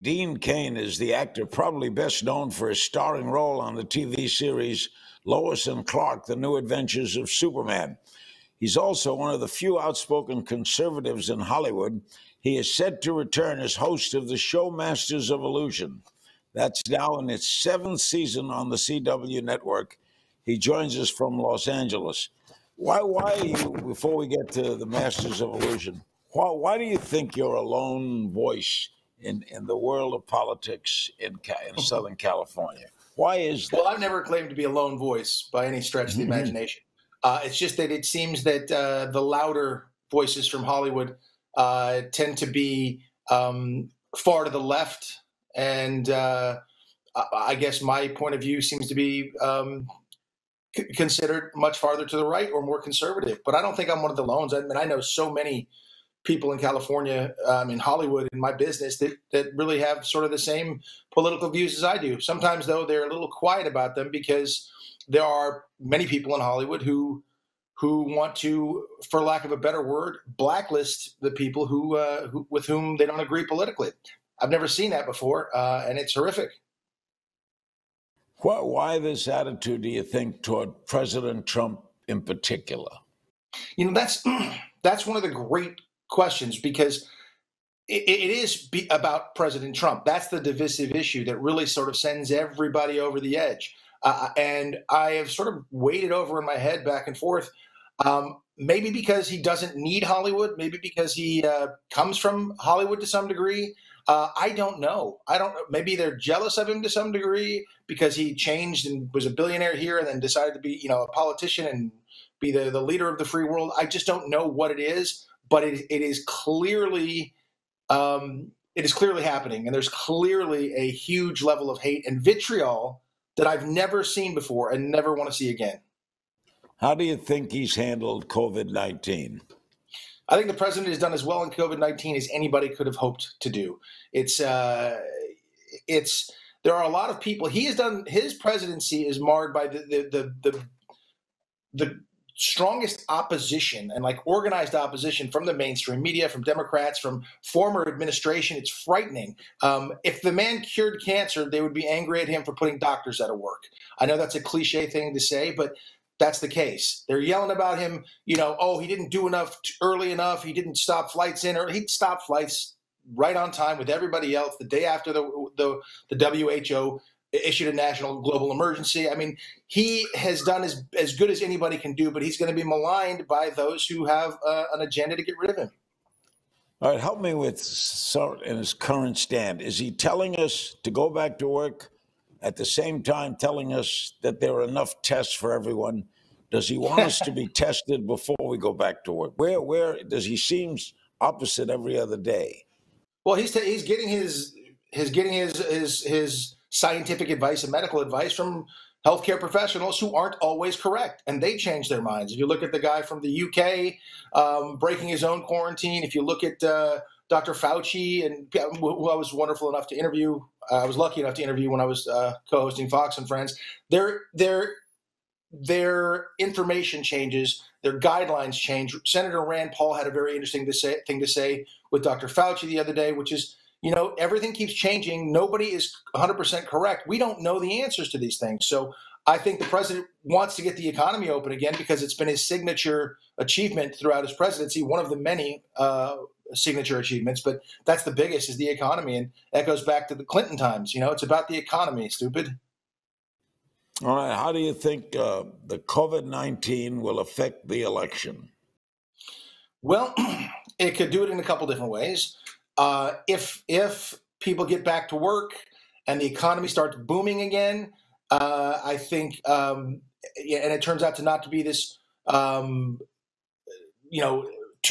Dean Cain is the actor probably best known for his starring role on the TV series Lois and Clark, The New Adventures of Superman. He's also one of the few outspoken conservatives in Hollywood. He is set to return as host of the show Masters of Illusion. That's now in its 7th season on the CW network. He joins us from Los Angeles. Why you, before we get to the Masters of Illusion, why do you think you're a lone voice in the world of politics in Southern California? Why is that? Well, I've never claimed to be a lone voice by any stretch of the imagination. It's just that it seems that the louder voices from Hollywood tend to be far to the left. And I guess my point of view seems to be considered much farther to the right or more conservative. But I don't think I'm one of the lones. I mean, I know so many people in California, in Hollywood, in my business, that really have sort of the same political views as I do. Sometimes, though, they're a little quiet about them because there are many people in Hollywood who want to, for lack of a better word, blacklist the people who with whom they don't agree politically. I've never seen that before, and it's horrific. Why this attitude, do you think, toward President Trump in particular? You know, that's one of the great questions, because it is about President Trump. That's the divisive issue that really sort of sends everybody over the edge. And I have sort of weighed it over in my head back and forth. Maybe because he doesn't need Hollywood, maybe because he comes from Hollywood to some degree. I don't know. Maybe they're jealous of him to some degree because he changed and was a billionaire here and then decided to be, a politician and be the leader of the free world. I just don't know what it is, but it is clearly happening, and there's clearly a huge level of hate and vitriol that I've never seen before and never want to see again. How do you think he's handled COVID-19? I think the president has done as well in COVID-19 as anybody could have hoped to do. There are a lot of people. His presidency is marred by the strongest opposition and organized opposition from the mainstream media, from Democrats, from former administration. It's frightening. If the man cured cancer, they would be angry at him for putting doctors out of work. I know that's a cliche thing to say, but that's the case. They're yelling about him, he didn't do enough early enough. He didn't stop flights he'd stop flights right on time with everybody else the day after the WHO issued a national global emergency. I mean, he has done as good as anybody can do, but he's going to be maligned by those who have an agenda to get rid of him. All right, help me with in his current stand. Is he telling us to go back to work, at the same time telling us that there are enough tests for everyone? Does he want us to be tested before we go back to work? Where does he seem opposite every other day? Well, he's getting his scientific advice and medical advice from healthcare professionals who aren't always correct, and they change their minds. If you look at the guy from the UK breaking his own quarantine, if you look at Dr. Fauci, and who I was wonderful enough to interview, I was lucky enough to interview when I was co-hosting Fox and Friends. Their information changes, their guidelines change. Senator Rand Paul had a very interesting thing to say with Dr. Fauci the other day, which is, everything keeps changing. Nobody is 100% correct. We don't know the answers to these things. So I think the president wants to get the economy open again because it's been his signature achievement throughout his presidency, one of the many signature achievements, but that's the biggest, is the economy. And that goes back to the Clinton times. It's about the economy, stupid. All right. How do you think the COVID-19 will affect the election? Well, it could do it in a couple different ways. If people get back to work and the economy starts booming again, I think, and it turns out to not to be this, 2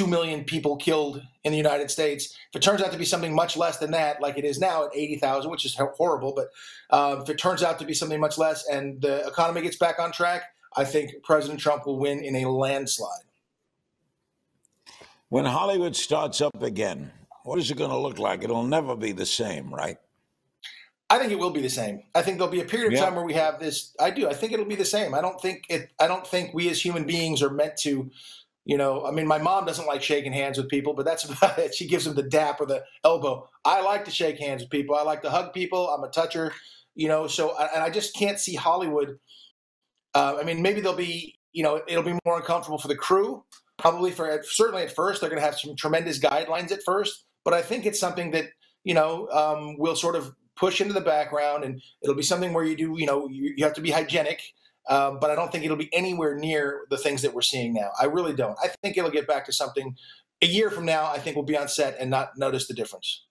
million people killed in the United States. If it turns out to be something much less than that, like it is now at 80,000, which is horrible, but if it turns out to be something much less and the economy gets back on track, I think President Trump will win in a landslide. When Hollywood starts up again, what is it going to look like? It'll never be the same, right? I think it will be the same. I think there'll be a period of time where we have this. I do. I think it'll be the same. I don't think we as human beings are meant to I mean, my mom doesn't like shaking hands with people, but that's about it. She gives them the dap or the elbow. I like to shake hands with people. I like to hug people. I'm a toucher, so, and I just can't see Hollywood. I mean, maybe it'll be more uncomfortable for the crew. Probably certainly at first, they're going to have some tremendous guidelines at first, but I think it's something that, will sort of push into the background, and it'll be something where you have to be hygienic. But I don't think it'll be anywhere near the things that we're seeing now. I really don't. I think it'll get back to something a year from now. I think we'll be on set and not notice the difference.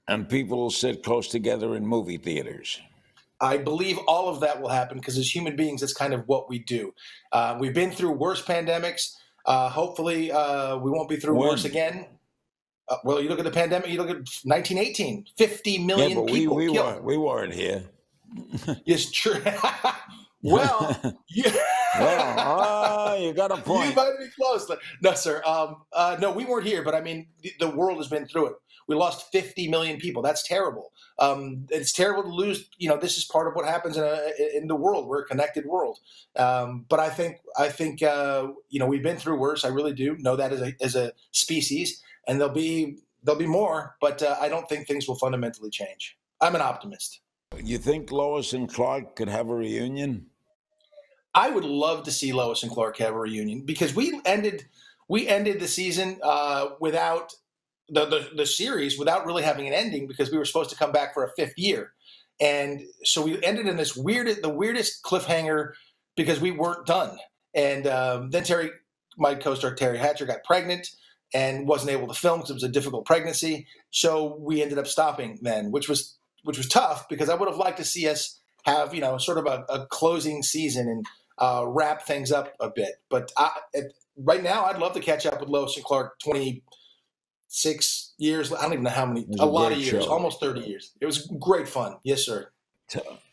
And people will sit close together in movie theaters. I believe all of that will happen because as human beings, that's kind of what we do. We've been through worse pandemics. Hopefully, we won't be through worse again. Well, you look at the pandemic, you look at 1918, 50 million people killed. We weren't here. It's true. Well, you got a point. You might be close. No, sir. No, we weren't here, but I mean, the world has been through it. We lost 50 million people. That's terrible. It's terrible to lose. This is part of what happens in the world. We're a connected world. But I think we've been through worse. I really do know that as a species, and there'll be more. But I don't think things will fundamentally change. I'm an optimist. You think Lois and Clark could have a reunion? I would love to see Lois and Clark have a reunion because we ended the season without the series without really having an ending because we were supposed to come back for a fifth year, and so we ended in the weirdest cliffhanger because we weren't done. And then my co-star Terry Hatcher got pregnant and wasn't able to film because it was a difficult pregnancy. So we ended up stopping then, which was tough because I would have liked to see us have sort of a closing season and wrap things up a bit. But right now, I'd love to catch up with Lois and Clark. 26 years. I don't even know how many. A lot of years. Show. Almost 30 years. It was great fun. Yes, sir.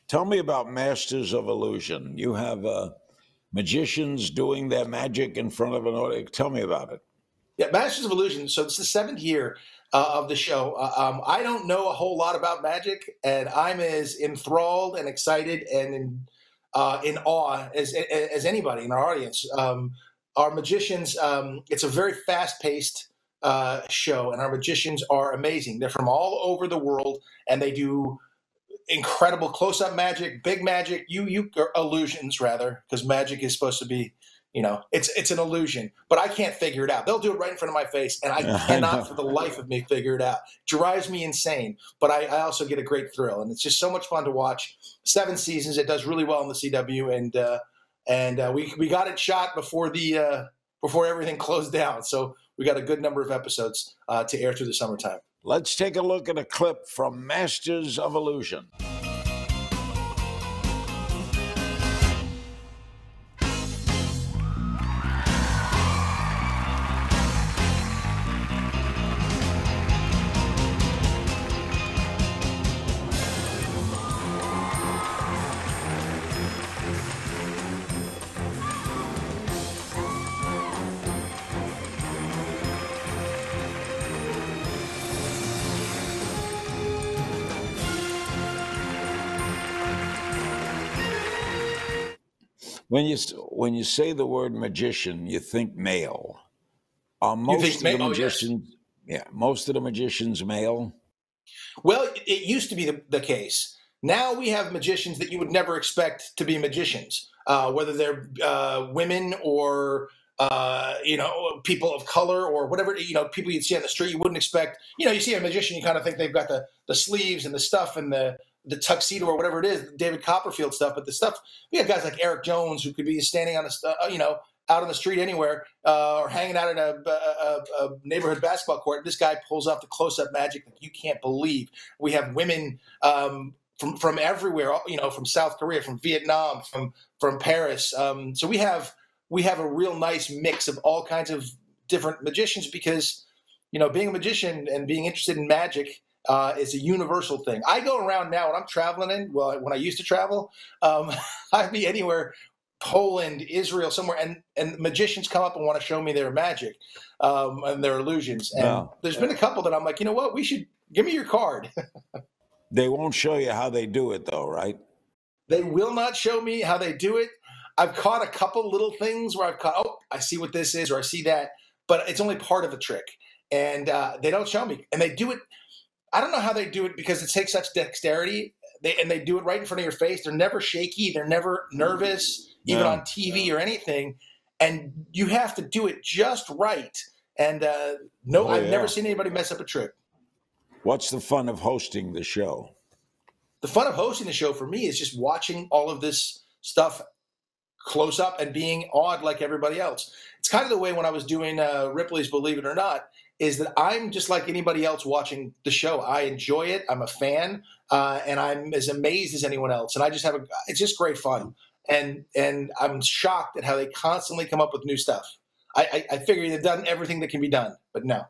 Tell me about Masters of Illusion. You have magicians doing their magic in front of an audience. Tell me about it. Yeah, Masters of Illusion. So it's the 7th year of the show. I don't know a whole lot about magic, and I'm as enthralled and excited and in awe as anybody in our audience. Our magicians, it's a very fast-paced show, and our magicians are amazing. They're from all over the world, and they do incredible close-up magic, big magic, illusions rather, because magic is supposed to be, it's an illusion, but I can't figure it out. They'll do it right in front of my face, and I cannot for the life of me figure it out. It drives me insane, but I also get a great thrill, and it's just so much fun to watch. 7 seasons. It does really well on the CW, and we got it shot before everything closed down, so we got a good number of episodes to air through the summertime. Let's take a look at a clip from Masters of Illusion. When you say the word magician, you think male. Are most of the magicians? Oh, yes. Yeah, most of the magicians male. Well, it used to be the case. Now we have magicians that you would never expect to be magicians, whether they're women or people of color or whatever. People you'd see on the street you wouldn't expect. You see a magician, you kind of think they've got the sleeves and the stuff and the tuxedo or whatever it is, David Copperfield stuff. But the stuff, we have guys like Eric Jones who could be standing on out on the street anywhere or hanging out at a neighborhood basketball court. This guy pulls off the close-up magic that you can't believe. We have women from everywhere, from South Korea, from Vietnam, from Paris. So we have a real nice mix of all kinds of different magicians because, being a magician and being interested in magic is a universal thing. I go around now when I'm traveling when I used to travel, I'd be anywhere, Poland, Israel, somewhere, and magicians come up and want to show me their magic and their illusions. And there's been a couple that I'm like, you know what, give me your card. They won't show you how they do it though, right? They will not show me how they do it. I've caught a couple little things where I see what this is, or I see that, but it's only part of a trick. And they don't show me. And they do it. I don't know how they do it because it takes such dexterity. They do it right in front of your face. They're never shaky. They're never nervous, even on TV or anything. And you have to do it just right. And I've never seen anybody mess up a trick. What's the fun of hosting the show? The fun of hosting the show for me is just watching all of this stuff close up and being awed like everybody else. It's kind of the way when I was doing Ripley's Believe It or Not, is that I'm just like anybody else watching the show. I enjoy it. I'm a fan, and I'm as amazed as anyone else. And I just it's just great fun. And I'm shocked at how they constantly come up with new stuff. I figure they've done everything that can be done, but no.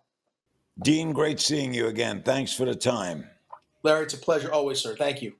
Dean, great seeing you again. Thanks for the time. Larry, it's a pleasure always, sir. Thank you.